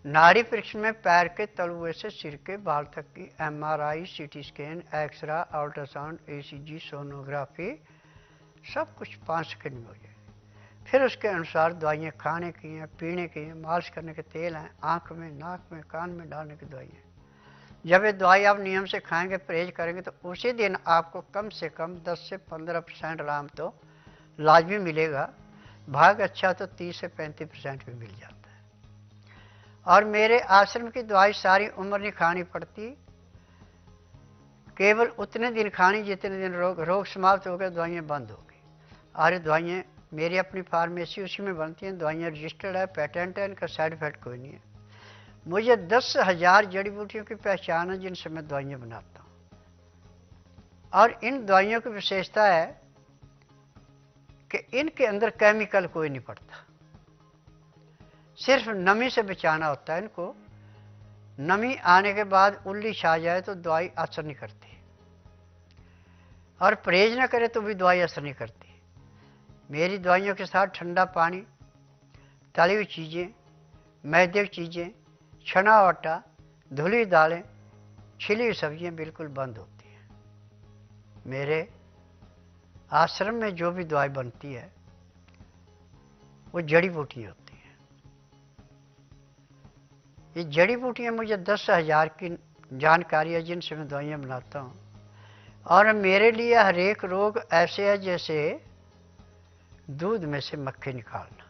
नाड़ी परीक्षण में पैर के तलुए से सिर के बाल तक की MRI, CT scan, X-ray, ultrasound, ECG, sonography, सब कुछ 5 सेकंड में हो जाए। फिर उसके अनुसार दवाइयाँ खाने की हैं, पीने की हैं, मालिश करने के तेल हैं, आँख में, नाक में, कान में डालने की दवाइयाँ। जब ये दवाई आप नियम से खाएंगे, परहेज करेंगे, तो उसी दिन आपको कम से कम 10 से 15% आराम तो लाजमी मिलेगा। भाग अच्छा तो 30 से 35% भी मिल जाता है। और मेरे आश्रम की दवाई सारी उम्र नहीं खानी पड़ती, केवल उतने दिन खानी जितने दिन रोग समाप्त हो गए, दवाइयाँ बंद हो गई। और दवाइयाँ मेरी अपनी फार्मेसी उसी में बनती हैं, दवाइयाँ रजिस्टर्ड है, पेटेंट है, इनका साइड इफेक्ट कोई नहीं है। मुझे 10,000 जड़ी बूटियों की पहचान है जिनसे मैं दवाइयाँ बनाता हूँ। और इन दवाइयों की विशेषता है कि इनके अंदर केमिकल कोई नहीं पड़ता, सिर्फ नमी से बचाना होता है इनको। नमी आने के बाद उल्ली छा जाए तो दवाई असर नहीं करती, और परहेज न करे तो भी दवाई असर नहीं करती। मेरी दवाइयों के साथ ठंडा पानी, तली हुई चीज़ें, मैदे की चीज़ें, छना आटा, धुली दालें, छिली हुई सब्जियाँ बिल्कुल बंद होती हैं। मेरे आश्रम में जो भी दवाई बनती है वो जड़ी बूटियाँ होती हैं। ये जड़ी बूटियाँ मुझे 10,000 की जानकारी है जिनसे मैं दवाइयाँ बनाता हूँ। और मेरे लिए हर एक रोग ऐसे है जैसे दूध में से मक्खी निकालना।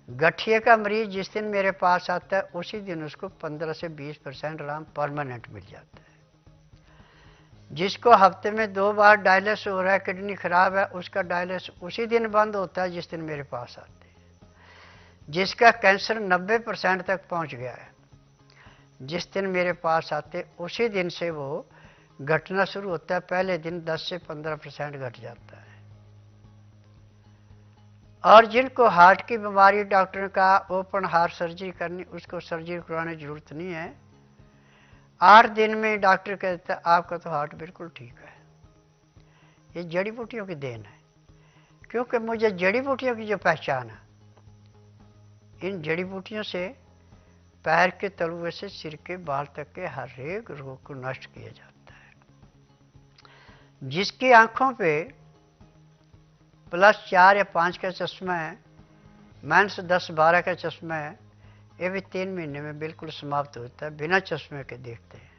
गठिए का मरीज जिस दिन मेरे पास आता है, उसी दिन उसको 15 से 20% आराम परमानेंट मिल जाता है। जिसको हफ्ते में 2 बार डायलिसिस हो रहा है, किडनी खराब है, उसका डायलिसिस उसी दिन बंद होता है जिस दिन मेरे पास आते हैं। जिसका कैंसर 90% तक पहुंच गया है, जिस दिन मेरे पास आते उसी दिन से वो घटना शुरू होता है पहले दिन 10 से 15% घट जाता है। और जिनको हार्ट की बीमारी, डॉक्टर ने कहा ओपन हार्ट सर्जरी करनी, उसको सर्जरी करवाने की जरूरत नहीं है। 8 दिन में डॉक्टर कहता है आपका तो हार्ट बिल्कुल ठीक है। ये जड़ी बूटियों की देन है, क्योंकि मुझे जड़ी बूटियों की जो पहचान है, इन जड़ी बूटियों से पैर के तलुए से सिर के बाल तक के हर एक रोग को नष्ट किया जाता है। जिसकी आंखों पे +4 या 5 का चश्मा है, माइनस 10-12 का चश्मा है, ये भी 3 महीने में बिल्कुल समाप्त होता है, बिना चश्मे के देखते हैं।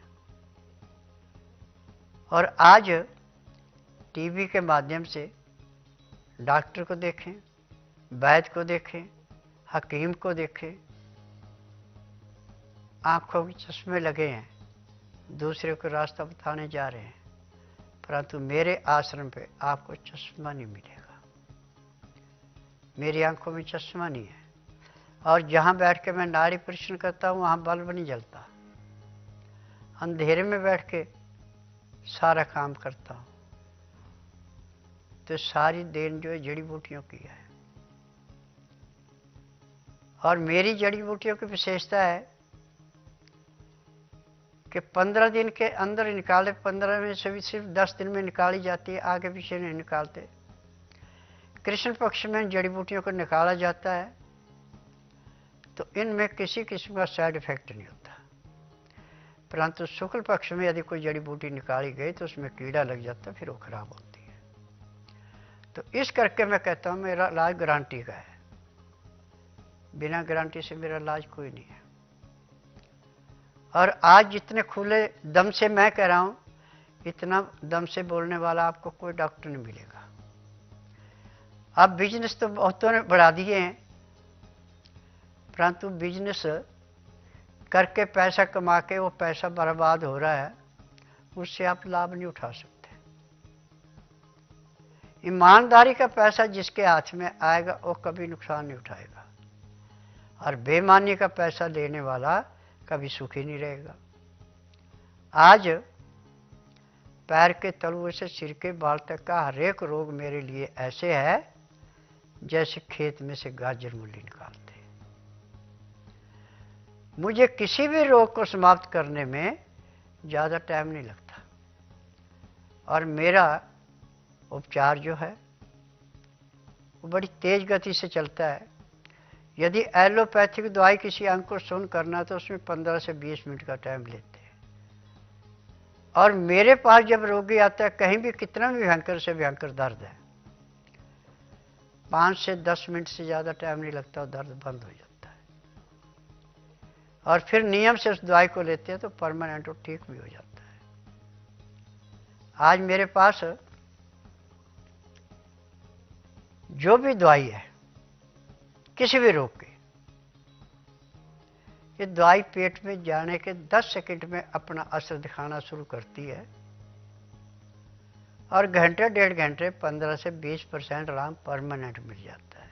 और आज टीवी के माध्यम से डॉक्टर को देखें, वैद्य को देखें, हकीम को देखें, आंखों के चश्मे लगे हैं, दूसरे को रास्ता बताने जा रहे हैं, परंतु मेरे आश्रम पे आपको चश्मा नहीं मिलेगा। मेरी आंखों में चश्मा नहीं है। और जहां बैठ के मैं नाड़ी परीक्षण करता हूं वहां बल्ब नहीं जलता, अंधेरे में बैठ के सारा काम करता हूं। तो सारी देन जो है जड़ी बूटियों की है। और मेरी जड़ी बूटियों की विशेषता है कि 15 दिन के अंदर निकाले, 15 में से भी सिर्फ 10 दिन में निकाली जाती है, आगे पीछे नहीं निकालते। कृष्ण पक्ष में जड़ी बूटियों को निकाला जाता है तो इनमें किसी किस्म का साइड इफेक्ट नहीं होता, परंतु शुक्ल पक्ष में यदि कोई जड़ी बूटी निकाली गई तो उसमें कीड़ा लग जाता है, फिर वो खराब होती है। तो इस करके मैं कहता हूं मेरा इलाज गारंटी का है, बिना गारंटी से मेरा इलाज कोई नहीं है। और आज जितने खुले दम से मैं कह रहा हूं, इतना दम से बोलने वाला आपको कोई डॉक्टर नहीं मिलेगा। अब बिजनेस तो बहुतों ने बढ़ा दिए हैं, परंतु बिजनेस करके पैसा कमा के वो पैसा बर्बाद हो रहा है, उससे आप लाभ नहीं उठा सकते। ईमानदारी का पैसा जिसके हाथ में आएगा वो कभी नुकसान नहीं उठाएगा, और बेईमानी का पैसा लेने वाला कभी सुखी नहीं रहेगा। आज पैर के तलुए से सिर के बाल तक का हर एक रोग मेरे लिए ऐसे है जैसे खेत में से गाजर मूली निकालते हैं। मुझे किसी भी रोग को समाप्त करने में ज़्यादा टाइम नहीं लगता, और मेरा उपचार जो है वो बड़ी तेज गति से चलता है। यदि एलोपैथिक दवाई किसी अंग को सुन करना तो उसमें 15 से 20 मिनट का टाइम लेते हैं, और मेरे पास जब रोगी आता है, कहीं भी कितना भी भयंकर से भयंकर दर्द है, 5 से 10 मिनट से ज़्यादा टाइम नहीं लगता, दर्द बंद हो जाता है। और फिर नियम से उस दवाई को लेते हैं तो परमानेंट वो ठीक भी हो जाता है। आज मेरे पास जो भी दवाई है किसी भी रोग की, ये दवाई पेट में जाने के 10 सेकंड में अपना असर दिखाना शुरू करती है, और घंटे 1.5 घंटे 15 से 20% आराम परमानेंट मिल जाता है।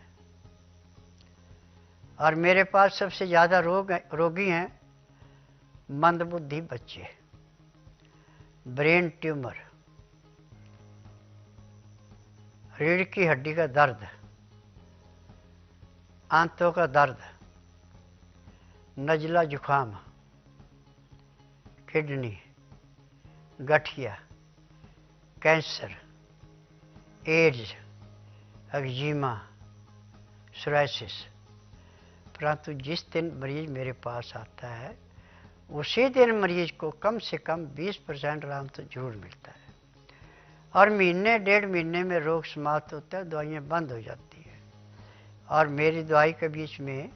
और मेरे पास सबसे ज़्यादा रोगी हैं मंदबुद्धि बच्चे, ब्रेन ट्यूमर, रीढ़ की हड्डी का दर्द, आंतों का दर्द, नजला जुखाम, किडनी, गठिया, कैंसर, एड्स, एक्जिमा, सोराइसिस। परंतु जिस दिन मरीज मेरे पास आता है उसी दिन मरीज को कम से कम 20% आराम तो जरूर मिलता है, और महीने 1.5 महीने में रोग समाप्त होता है, दवाइयाँ बंद हो जाती है। और मेरी दवाई के बीच में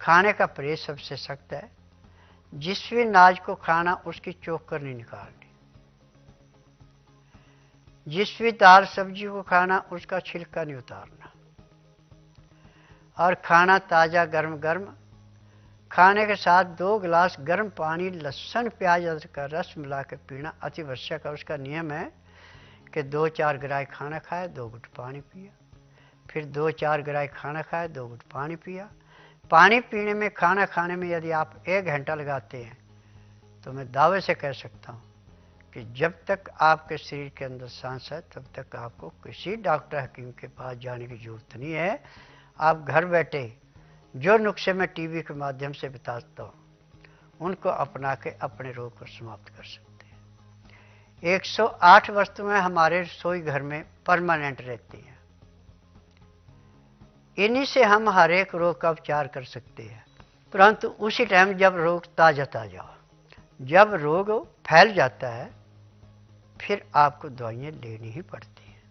खाने का परहेज सबसे सख्त है। जिस भी अनाज को खाना उसकी चोकर नहीं निकालनी, जिस भी दाल सब्जी को खाना उसका छिलका नहीं उतारना, और खाना ताज़ा गर्म गर्म, खाने के साथ 2 गिलास गर्म पानी, लहसुन प्याज अदरक का रस मिला के पीना अति आवश्यक है। उसका नियम है कि 2-4 गिराई खाना खाए, 2 घुट पानी पिया, फिर 2-4 गिराई खाना खाए, 2 घुट पानी पिया। पानी पीने में, खाना खाने में यदि आप 1 घंटा लगाते हैं तो मैं दावे से कह सकता हूँ कि जब तक आपके शरीर के अंदर सांस है तब तक आपको किसी डॉक्टर हकीम के पास जाने की जरूरत नहीं है। आप घर बैठे जो नुस्खे मैं टीवी के माध्यम से बताता हूँ उनको अपना के अपने रोग को समाप्त कर सकते हैं। 108 वस्तुएं हमारे रसोई घर में परमानेंट रहती हैं। इन्हीं से हम हर एक रोग का उपचार कर सकते हैं। परंतु उसी टाइम जब रोग ताजा हो, जब रोग फैल जाता है, फिर आपको दवाइयाँ लेनी ही पड़ती हैं।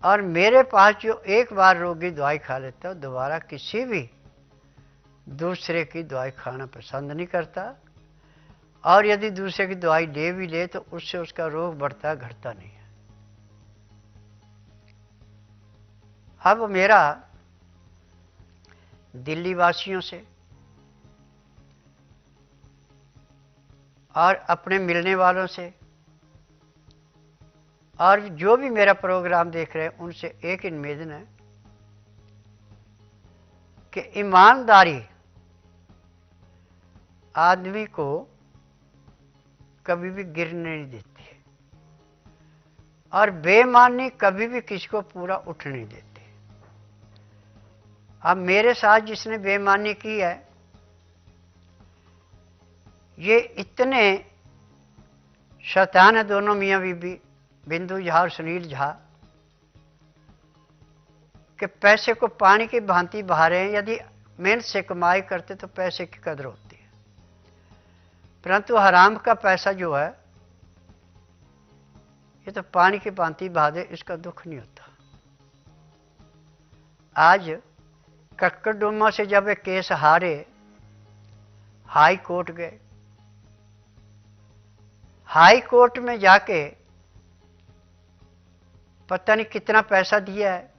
और मेरे पास जो एक बार रोगी दवाई खा लेता है दोबारा किसी भी दूसरे की दवाई खाना पसंद नहीं करता, और यदि दूसरे की दवाई ले भी ले तो उससे उसका रोग बढ़ता घटता नहीं है। अब मेरा दिल्ली वासियों से और अपने मिलने वालों से और जो भी मेरा प्रोग्राम देख रहे हैं उनसे एक ही निवेदन है कि ईमानदारी आदमी को कभी भी गिरने नहीं देती और बेईमानी कभी भी किसी को पूरा उठने नहीं देती। अब मेरे साथ जिसने बेईमानी की है, ये इतने शैतान है दोनों मियाँ बीबी, बिंदु झा और सुनील झा, कि पैसे को पानी की भांति बहा रहे हैं। यदि मेहनत से कमाई करते तो पैसे की कदर होती है, परंतु हराम का पैसा जो है ये तो पानी की भांति बहा दे, इसका दुख नहीं होता। आज कक्कड़डुमा से जब एक केस हारे, हाई कोर्ट गए, हाई कोर्ट में जाके पता नहीं कितना पैसा दिया है,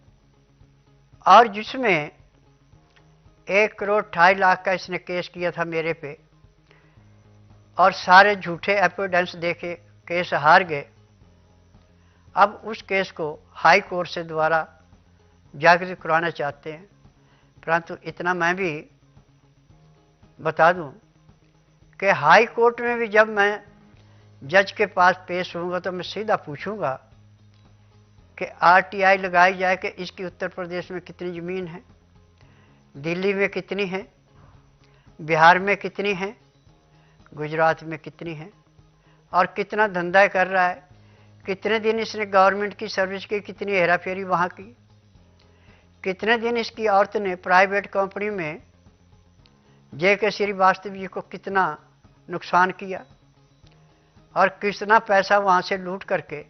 और जिसमें 1,28,00,000 का इसने केस किया था मेरे पे, और सारे झूठे एविडेंस देके केस हार गए। अब उस केस को हाई कोर्ट से दोबारा जागृत कराना चाहते हैं। परंतु इतना मैं भी बता दूं कि हाई कोर्ट में भी जब मैं जज के पास पेश होऊंगा तो मैं सीधा पूछूंगा कि आरटीआई लगाई जाए कि इसकी उत्तर प्रदेश में कितनी ज़मीन है, दिल्ली में कितनी है, बिहार में कितनी है, गुजरात में कितनी है, और कितना धंधा कर रहा है, कितने दिन इसने गवर्नमेंट की सर्विस की, कितनी हेरा फेरी वहाँ की, कितने दिन इसकी औरत ने प्राइवेट कंपनी में जे.के. श्रीवास्तव जी को कितना नुकसान किया, और कितना पैसा वहाँ से लूट करके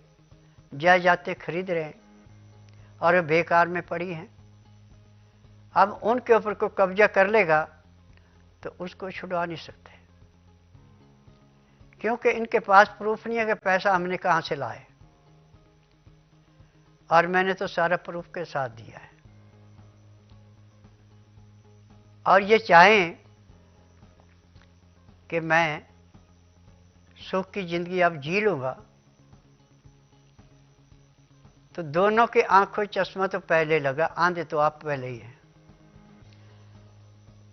जायदादें खरीद रहे हैं और वे बेकार में पड़ी हैं। अब उनके ऊपर को कब्जा कर लेगा तो उसको छुड़वा नहीं सकते, क्योंकि इनके पास प्रूफ नहीं है कि पैसा हमने कहाँ से लाए, और मैंने तो सारा प्रूफ के साथ दिया है। और ये चाहें कि मैं सुख की जिंदगी अब जी लूँगा तो दोनों की आंखों चश्मा तो पहले लगा, आंधे तो आप पहले ही हैं।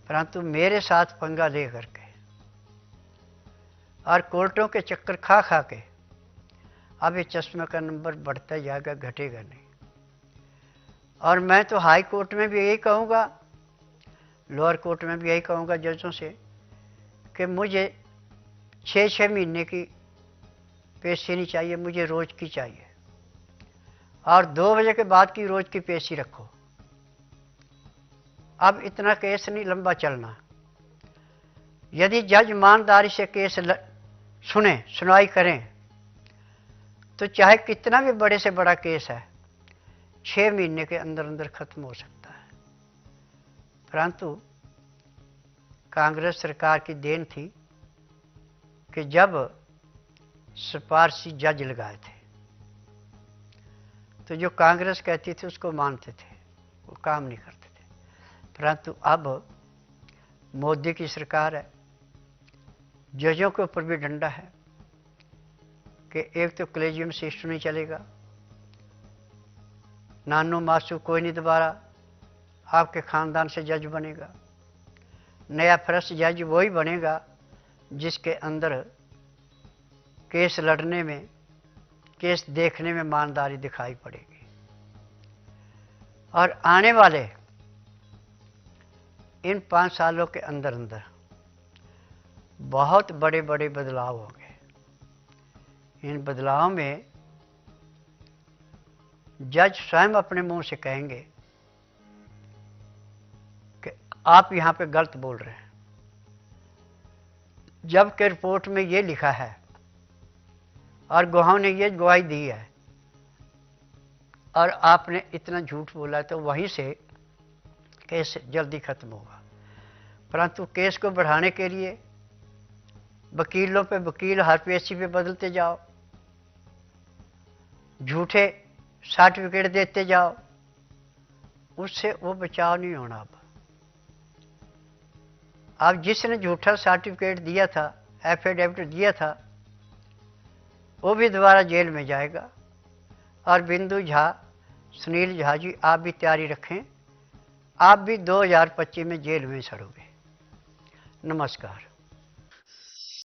परंतु मेरे साथ पंगा ले करके और कोर्टों के चक्कर खा खा के अब ये चश्मे का नंबर बढ़ता जाएगा, घटेगा नहीं। और मैं तो हाई कोर्ट में भी यही कहूँगा, लोअर कोर्ट में भी यही कहूँगा जजों से कि मुझे 6-6 महीने की पेशी नहीं चाहिए, मुझे रोज की चाहिए, और 2 बजे के बाद की रोज की पेशी रखो। अब इतना केस नहीं लंबा चलना। यदि जज ईमानदारी से केस सुनवाई करें तो चाहे कितना भी बड़े से बड़ा केस है 6 महीने के अंदर अंदर खत्म हो सकता है। परंतु कांग्रेस सरकार की देन थी कि जब सिफारशी जज लगाए थे तो जो कांग्रेस कहती थी उसको मानते थे, वो काम नहीं करते थे। परंतु अब मोदी की सरकार है, जजों के ऊपर भी डंडा है कि एक तो कलेजियम सिस्टम नहीं चलेगा, नानू मासू कोई नहीं दोबारा आपके ख़ानदान से जज बनेगा। नया फ्रेश जज वही बनेगा जिसके अंदर केस लड़ने में, केस देखने में ईमानदारी दिखाई पड़ेगी। और आने वाले इन 5 सालों के अंदर अंदर बहुत बड़े बड़े बदलाव होंगे। इन बदलावों में जज स्वयं अपने मुंह से कहेंगे कि आप यहां पे गलत बोल रहे हैं, जबकि रिपोर्ट में ये लिखा है और गवाहों ने ये गवाही दी है और आपने इतना झूठ बोला है, तो वहीं से केस जल्दी खत्म होगा। परंतु केस को बढ़ाने के लिए वकीलों पे वकील हर पेशी पे बदलते जाओ, झूठे सर्टिफिकेट देते जाओ, उससे वो बचाव नहीं होना। अब जिसने झूठा सर्टिफिकेट दिया था, एफिडेविट दिया था, वो भी दोबारा जेल में जाएगा। और बिंदु झा, सुनील झा जी, आप भी तैयारी रखें, आप भी 2025 में जेल में सड़ोगे। नमस्कार।